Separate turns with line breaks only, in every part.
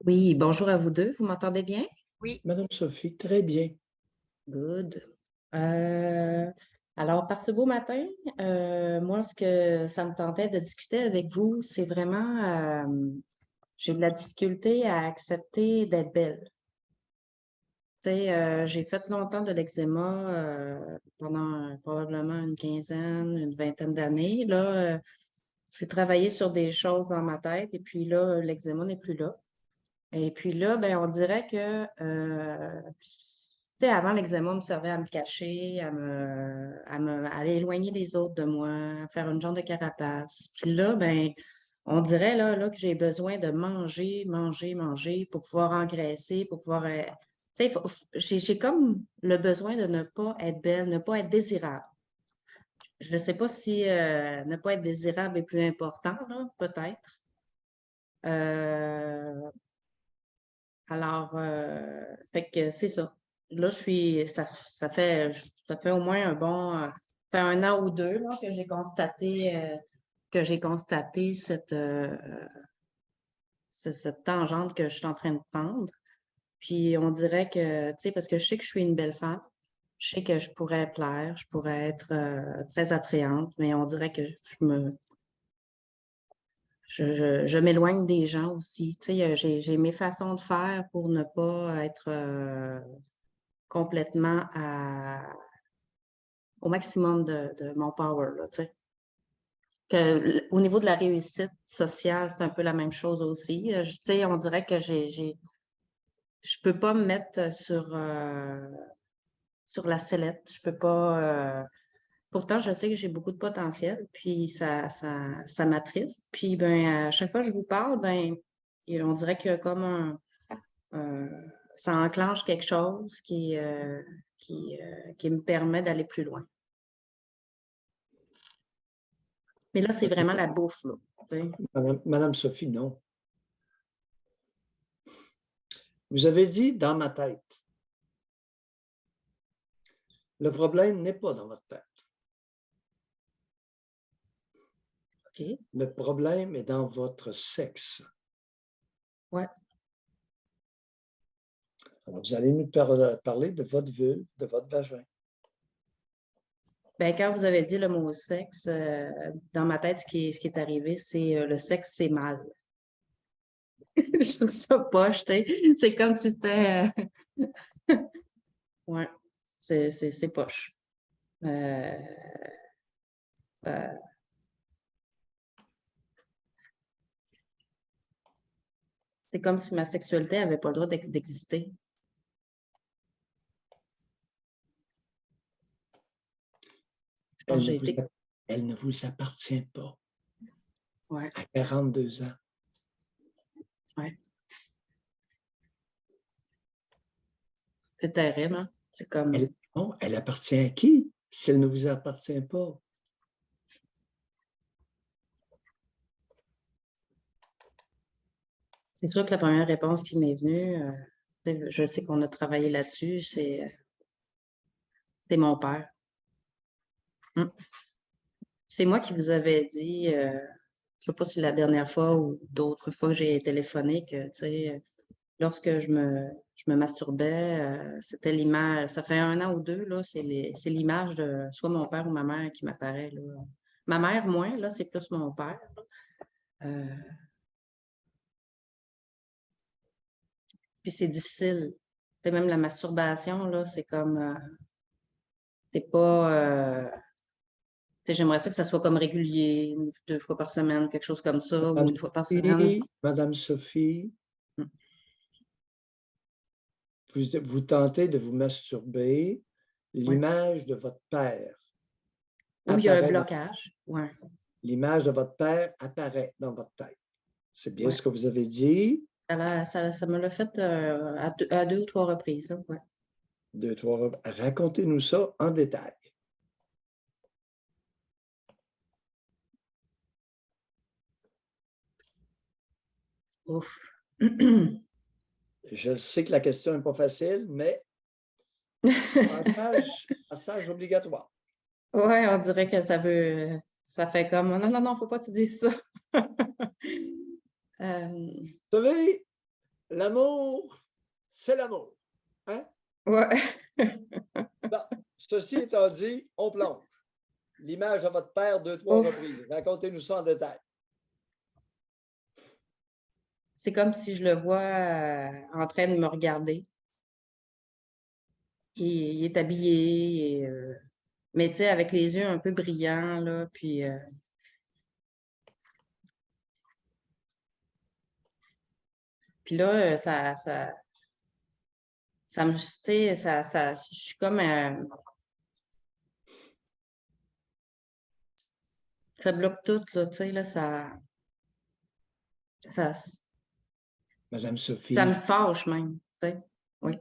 Oui, bonjour à vous deux. Vous m'entendez bien?
Oui,
Madame Sophie, très bien.
Good. Euh, alors, par ce beau matin, moi, ce que ça me tentait de discuter avec vous, c'est vraiment, j'ai de la difficulté à accepter d'être belle. Tu sais, j'ai fait longtemps de l'eczéma pendant probablement une quinzaine, une vingtaine d'années. Là, j'ai travaillé sur des choses dans ma tête et puis là, l'eczéma n'est plus là. Et puis là, ben, on dirait que, tu sais, avant, l'eczéma me servait à me cacher, à aller éloigner les autres de moi, à faire une genre de carapace. Puis là, ben, on dirait là que j'ai besoin de manger, manger, manger pour pouvoir engraisser, pour pouvoir, tu sais, j'ai comme le besoin de ne pas être belle, ne pas être désirable. Je ne sais pas si ne pas être désirable est plus important, là, peut-être. Euh, Alors, fait que c'est ça. Là, ça fait au moins ça fait un an ou deux là, que j'ai constaté cette tangente que je suis en train de prendre. Puis on dirait que, tu sais, parce que je sais que je suis une belle femme, je sais que je pourrais plaire, je pourrais être très attrayante, mais on dirait que je m'éloigne des gens aussi. Tu sais, j'ai mes façons de faire pour ne pas être complètement au maximum de mon power, là, tu sais. Au niveau de la réussite sociale, c'est un peu la même chose aussi. Tu sais, on dirait que je peux pas me mettre sur la sellette. Je peux pas. Pourtant, je sais que j'ai beaucoup de potentiel, puis ça m'attriste. Puis, ben, à chaque fois que je vous parle, ben, on dirait qu'il y a comme un- ça enclenche quelque chose qui me permet d'aller plus loin. Mais là, c'est vraiment la bouffe, là. Tu sais.
Madame Sophie, non. Vous avez dit dans ma tête. Le problème n'est pas dans votre tête.
OK.
Le problème est dans votre sexe.
Ouais.
Alors, vous allez nous parler de votre vulve, de votre vagin.
Ben, quand vous avez dit le mot sexe, dans ma tête, ce qui est arrivé, c'est le sexe, c'est mal. Je trouve ça poche, tu sais. C'est comme si c'était. Ouais, c'est poche. Euh, euh, c'est comme si ma sexualité n'avait pas le droit d'exister. Je pense
Elle
que
ne
j'ai
vous,
été.
elle ne vous appartient pas
Ouais,
à 42 ans.
ouais. C'est terrible, hein? C'est comme.
Non, elle appartient à qui si elle ne vous appartient pas?
C'est sûr que la première réponse qui m'est venue, je sais qu'on a travaillé là-dessus, c'est mon père. Hum. C'est moi qui vous avais dit, je sais pas si la dernière fois ou d'autres fois que j'ai téléphoné, que, tu sais, lorsque je me masturbais, c'était l'image, ça fait un an ou deux, là, c'est l'image de soit mon père ou ma mère qui m'apparaît, là. Ma mère, moins, là, c'est plus mon père. Euh, puis c'est difficile. C'est même la masturbation, là, c'est comme, c'est pas, tu sais, j'aimerais ça que ça soit comme régulier, deux fois par semaine, quelque chose comme ça, ou une fois par semaine.
Madame Sophie,
Mm.
vous tentez de vous masturber,
Ouais.
l'image de votre père
Ou il y a un
apparaît dans,
blocage. Ouais,
l'image de votre père apparaît dans votre tête. C'est bien
ouais.
ce que vous avez dit.
Ça me l'a fait à deux ou trois reprises, là. Ouais.
Deux, trois. Racontez-nous ça en détail.
Ouf.
Je sais que la question n'est pas facile, mais passage obligatoire.
Ouais, on dirait que ça fait comme, non, non, non, faut pas que tu dises ça. Euh,
Vous savez, L'amour, c'est l'amour. Hein?
Ouais.
Bon, ceci étant dit, on plonge. L'image de votre père, 2-3
Ouf.
reprises. Racontez-nous ça en détail.
C'est comme si je le vois en train de me regarder. Il est habillé, mais tu sais, avec les yeux un peu brillants, là, puis là, ça me, tu sais, je suis comme, ça bloque tout, là, tu sais, là, ça,
Madame
ça me
Sophie,
fâche même, tu sais, oui.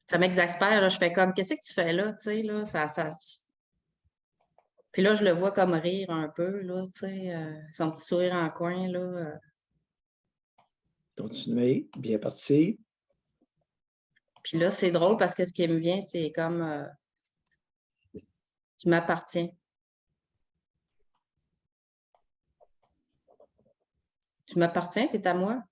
Ça m'exaspère, là, je fais comme, qu'est-ce que tu fais là, tu sais, là, Puis là, je le vois comme rire un peu, là, tu sais, son petit sourire en coin, là.
continuez. Bien parti.
Puis là, c'est drôle parce que ce qui me vient, c'est comme, tu m'appartiens. Tu m'appartiens, t'es à moi.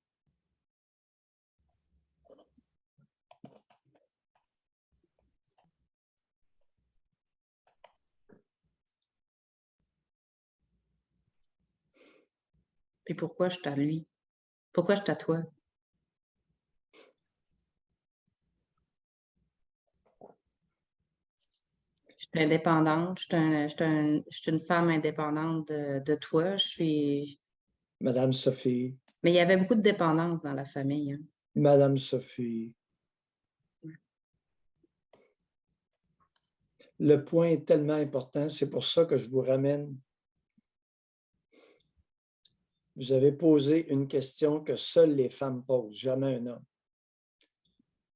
Puis pourquoi je suis à lui? Pourquoi je suis à toi? Je suis indépendante, je suis une femme indépendante de toi.
Madame Sophie,
Mais il y avait beaucoup de dépendance dans la famille, hein.
Madame Sophie. Le point est tellement important, c'est pour ça que je vous ramène. Vous avez posé une question que seules les femmes posent, jamais un homme.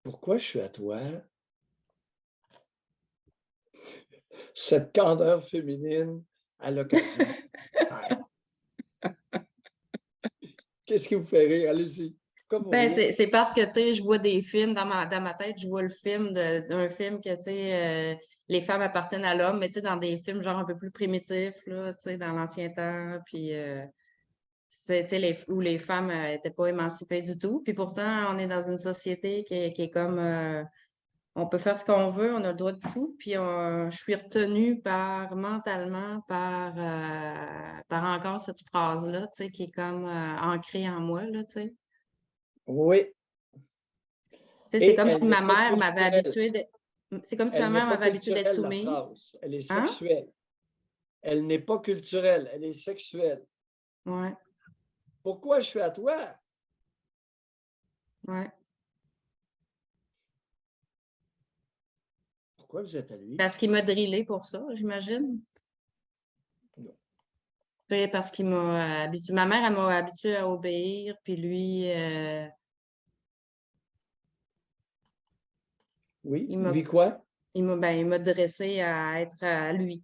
Pourquoi je suis à toi? Cette candeur féminine à l'occasion. Qu'est-ce qui vous fait rire? Allez-y. Pourquoi vous
Ben,
riez?
c'est parce que, tu sais, je vois des films dans ma tête, je vois le film d'un film que, tu sais, les femmes appartiennent à l'homme, mais tu sais, dans des films genre un peu plus primitifs, là, tu sais, dans l'ancien temps, puis, tu sais, où les femmes n'étaient pas émancipées du tout. Puis pourtant, on est dans une société qui est comme, on peut faire ce qu'on veut, on a le droit de tout, puis je suis retenue mentalement par encore cette phrase-là, tu sais, qui est comme ancrée en moi, là, tu sais.
Oui.
Tu sais, c'est
Et
comme si
elle n'est
ma
pas
mère m'avait
culturelle.
habituée c'est comme si ma
Elle n'est
mère
pas
m'avait habituée d'être
culturelle, la
soumise.
phrase. Elle est
Hein?
sexuelle. Elle n'est pas culturelle, elle est sexuelle.
Ouais,
Pourquoi je suis à toi?
ouais.
Pourquoi vous êtes à lui?
Parce qu'il m'a drillé pour ça, j'imagine.
Non.
Tu sais, parce qu'il m'a habitué. Ma mère, elle m'a habituée à obéir, puis lui,
Oui,
il m'a
lui quoi?
il m'a dressé à être à lui.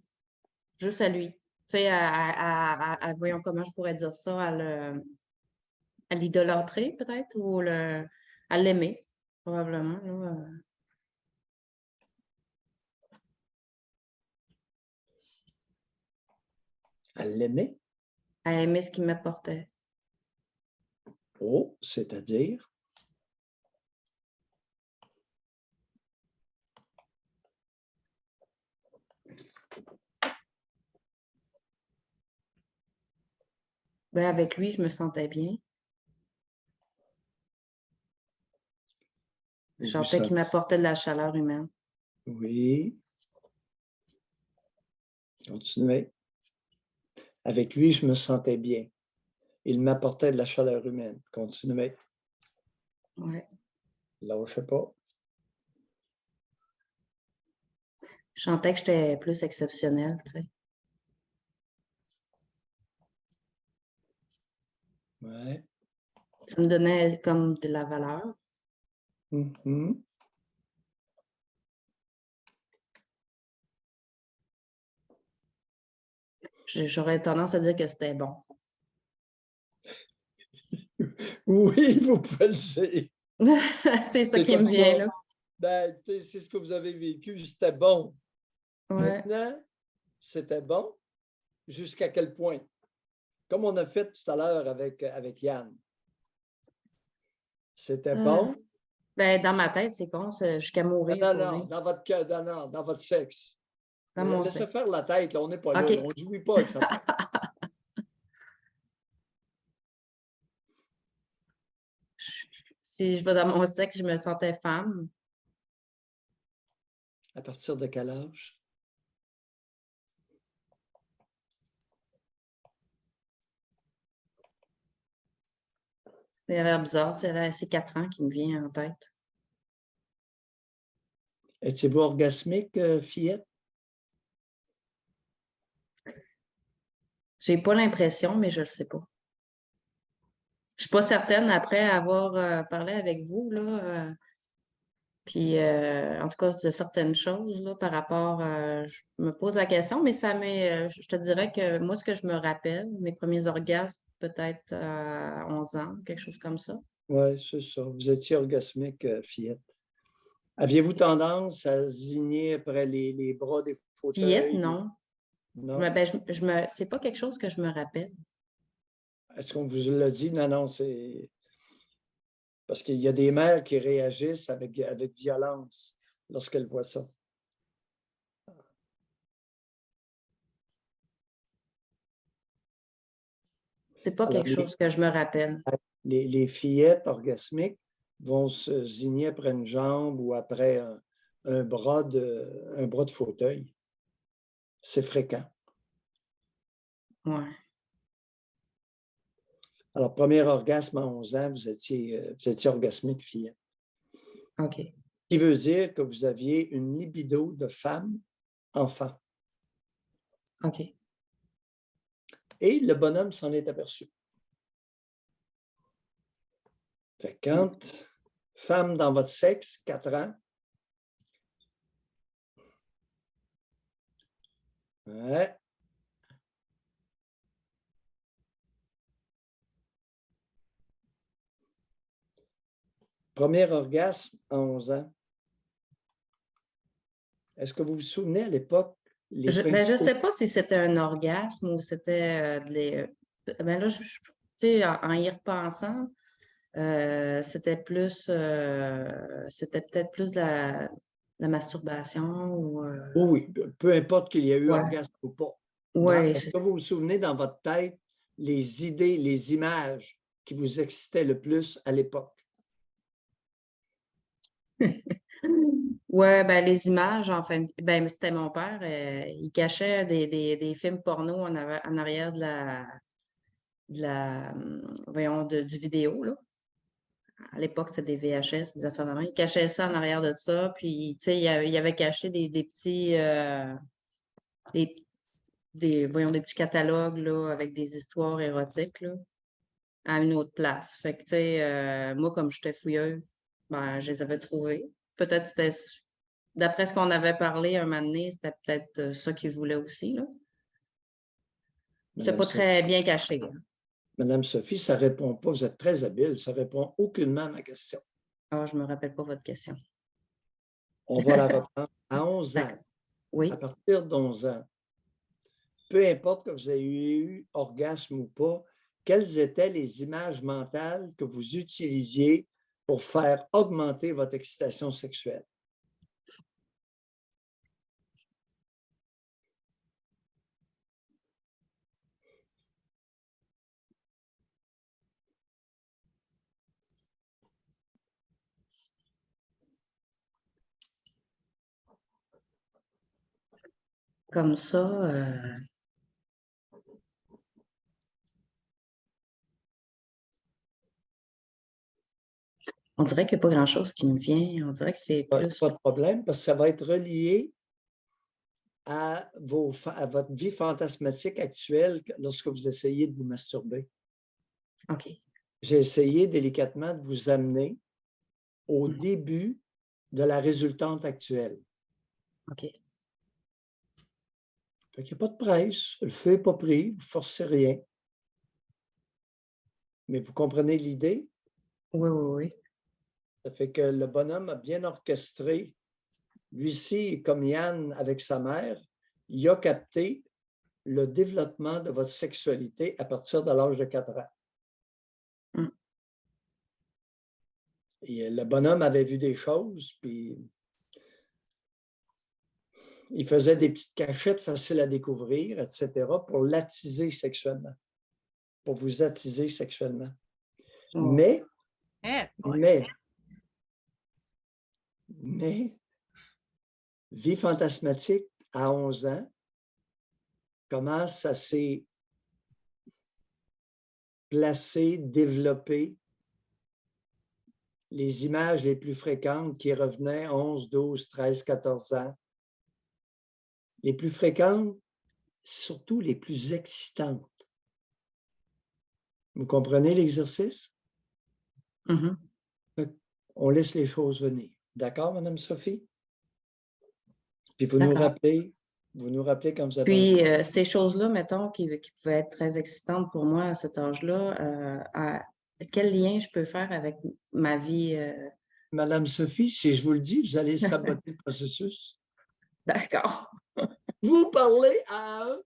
Juste à lui. Tu sais, voyons comment je pourrais dire ça, à l'idolâtrer peut-être, à l'aimer, probablement, là.
Elle l'aimait.
À aimer ce qu'il m'apportait.
Oh, c'est-à-dire?
Ben, avec lui, je me sentais bien. Je
Vous vous
sentais qu'il
sentez.
m'apportait de la chaleur humaine.
Oui. Continuez. Avec lui, je me sentais bien. Il m'apportait de la chaleur humaine. Continuez.
Ouais.
Lâchez pas.
Je sentais que j'étais plus exceptionnelle, tu sais.
Ouais.
Ça me donnait comme de la valeur.
Mhm.
J'aurais tendance à dire que c'était bon.
Oui, vous pouvez le dire.
C'est ça
C'est
qui me
comme
vient,
ça.
là.
Ben, c'est ce que vous avez vécu, c'était bon.
Ouais.
Maintenant, c'était bon. Jusqu'à quel point? comme on a fait tout à l'heure avec Yann. C'était
Ah,
bon?
ben, dans ma tête, c'est con, jusqu'à
Non,
mourir
non,
pour
non,
rire.
dans votre cœur, non, non, dans votre sexe.
Dans mon
Laissez
sexe.
faire la tête, là, on n'est pas là,
OK.
on ne jouit pas avec sa tête.
Si je vais dans mon sexe, je me sentais femme.
À partir de quel âge?
Ça a l'air bizarre, c'est 4 ans qui me vient en tête.
Étiez-vous orgasmique, fillette?
J'ai pas l'impression, mais je le sais pas. Je suis pas certaine après avoir parlé avec vous, là. Puis, en tout cas, de certaines choses, là, par rapport, je me pose la question, mais je te dirais que moi, ce que je me rappelle, mes premiers orgasmes, peut-être à 11 ans, quelque chose comme ça.
Oui, c'est ça. Vous étiez orgasmique, fillette. Aviez-vous tendance à zigner après les bras des
Fillette,
fauteuils?
non.
Non?
C'est pas quelque chose que je me rappelle.
Est-ce qu'on vous l'a dit? Non, non, c'est parce qu'il y a des mères qui réagissent avec violence lorsqu'elles voient ça.
C'est pas
Alors,
quelque chose que je me rappelle.
les fillettes orgasmiques vont se zigner après une jambe ou après un bras de fauteuil. C'est fréquent.
Ouais.
Alors, premier orgasme à 11 ans, vous étiez orgasmique, fillette.
OK.
Ce qui veut dire que vous aviez une libido de femme, enfant.
OK.
Et le bonhomme s'en est aperçu. Fait que quand femme dans votre sexe, 4 ans, ouais, premier orgasme à 11 ans. Est-ce que vous vous souvenez à l'époque, les
Je
principaux...
sais pas si c'était un orgasme ou c'était ben là, tu sais, en y repensant, c'était peut-être plus de la masturbation ou
Oui, peu importe qu'il y ait eu
ouais.
orgasme ou pas.
Ouais,
Est-ce que vous vous souvenez dans votre tête les idées, les images qui vous excitaient le plus à l'époque?
ouais, ben les images, enfin, ben c'était mon père, il cachait des films porno en arrière voyons, du vidéo, là. À l'époque, c'était des VHS, des affaires de même. Il cachait ça en arrière de ça, puis, tu sais, il avait caché des petits, des, voyons, des petits catalogues, là, avec des histoires érotiques, là, à une autre place. Fait que, tu sais, moi, comme j'étais fouilleuse, ben, je les avais trouvés. Peut-être c'était, d'après ce qu'on avait parlé un moment donné, c'était peut-être ça qu'il voulait aussi, là. C'était
Madame
pas très
Sophie,
bien caché, là.
Madame Sophie, ça ne répond pas, vous êtes très habile, ça ne répond aucunement à ma question.
Ah, je me rappelle pas votre question.
On va la reprendre. À 11 ans,
D'accord. Oui.
à partir d'11 ans, peu importe que vous ayez eu orgasme ou pas, quelles étaient les images mentales que vous utilisiez pour faire augmenter votre excitation sexuelle?
Comme ça, on dirait qu'il n'y a pas grand-chose qui me vient. On dirait que c'est plus.
Pas de problème, parce que ça va être relié à votre vie fantasmatique actuelle lorsque vous essayez de vous masturber.
OK.
J'ai essayé délicatement de vous amener au
Mhm.
début de la résultante actuelle.
OK.
Il n'y a pas de presse, le feu n'est pas pris, vous ne forcez rien. Mais vous comprenez l'idée?
Oui, oui, oui.
Ça fait que le bonhomme a bien orchestré. Lui-ci, comme Yann avec sa mère, il a capté le développement de votre sexualité à partir de l'âge de 4 ans.
Mm.
Et le bonhomme avait vu des choses, puis il faisait des petites cachettes faciles à découvrir, etc., pour l'attiser sexuellement, pour vous attiser sexuellement.
Oh.
Mais,
Ouais.
Vie fantasmatique à 11 ans, comment ça s'est placé, développé, les images les plus fréquentes qui revenaient 11, 12, 13, 14 ans. Les plus fréquentes, surtout les plus excitantes. Vous comprenez l'exercice?
Mhm.
On laisse les choses venir. D'accord, Madame Sophie? Puis vous nous
D'accord.
rappelez quand vous avez...
Puis, ces choses-là, mettons, qui pouvaient être très excitantes pour moi à cet âge-là, quel lien je peux faire avec ma vie?
Madame Sophie, si je vous le dis, vous allez saboter le processus.
D'accord.
Vous parlez à un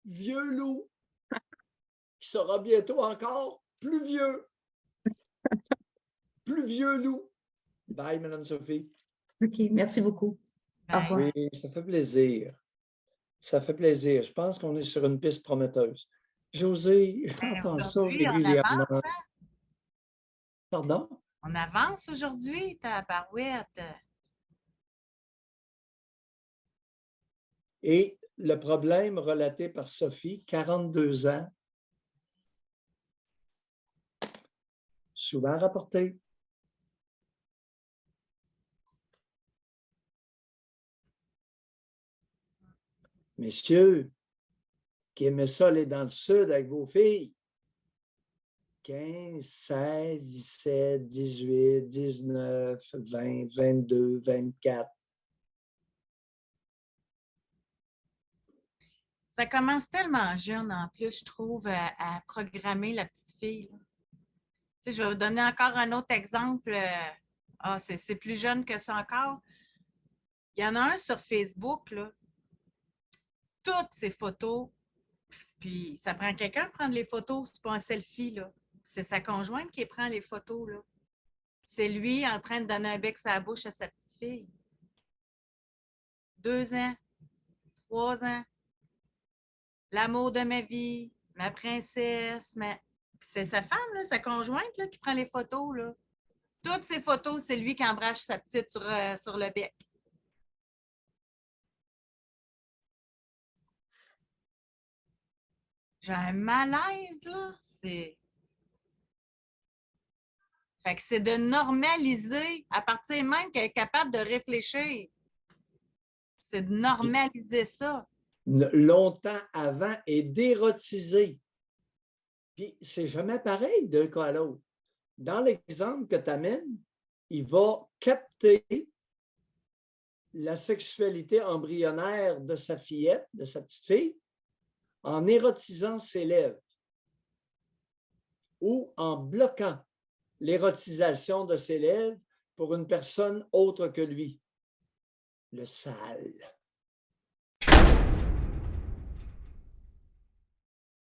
vieux loup qui sera bientôt encore plus vieux. Plus vieux loup. Bye, Madame Sophie.
OK, merci beaucoup. Au revoir.
Oui, ça fait plaisir. Ça fait plaisir. Je pense qu'on est sur une piste prometteuse. José, j'entends ça
Aujourd'hui, on
régulièrement.
avance, hein?
Pardon?
On avance aujourd'hui, ta barouette.
Et le problème relaté par Sophie, 42 ans, souvent rapporté. Messieurs, qui aimaient ça aller dans le sud avec vos filles, 15, 16, 17, 18, 19, 20, 22, 24.
Ça commence tellement jeune en plus, je trouve, à programmer la petite fille. Là. Tu sais, je vais vous donner encore un autre exemple. C'est plus jeune que ça encore. Il y en a un sur Facebook, là. Toutes ces photos, puis ça prend quelqu'un pour prendre les photos, c'est pas un selfie, là. C'est sa conjointe qui prend les photos, là. C'est lui en train de donner un bec sur la bouche à sa petite fille. 2 ans, 3 ans. L'amour de ma vie, ma princesse, c'est sa femme, là, sa conjointe là, qui prend les photos. Là. Toutes ces photos, c'est lui qui embrasse sa petite sur le bec. J'ai un malaise, là. Fait que c'est de normaliser à partir même qu'elle est capable de réfléchir. C'est de normaliser ça.
Longtemps avant et d'érotiser. Puis c'est jamais pareil d'un cas à l'autre. Dans l'exemple que tu amènes, il va capter la sexualité embryonnaire de sa fillette, de sa petite fille, en érotisant ses lèvres ou en bloquant l'érotisation de ses lèvres pour une personne autre que lui. Le sale.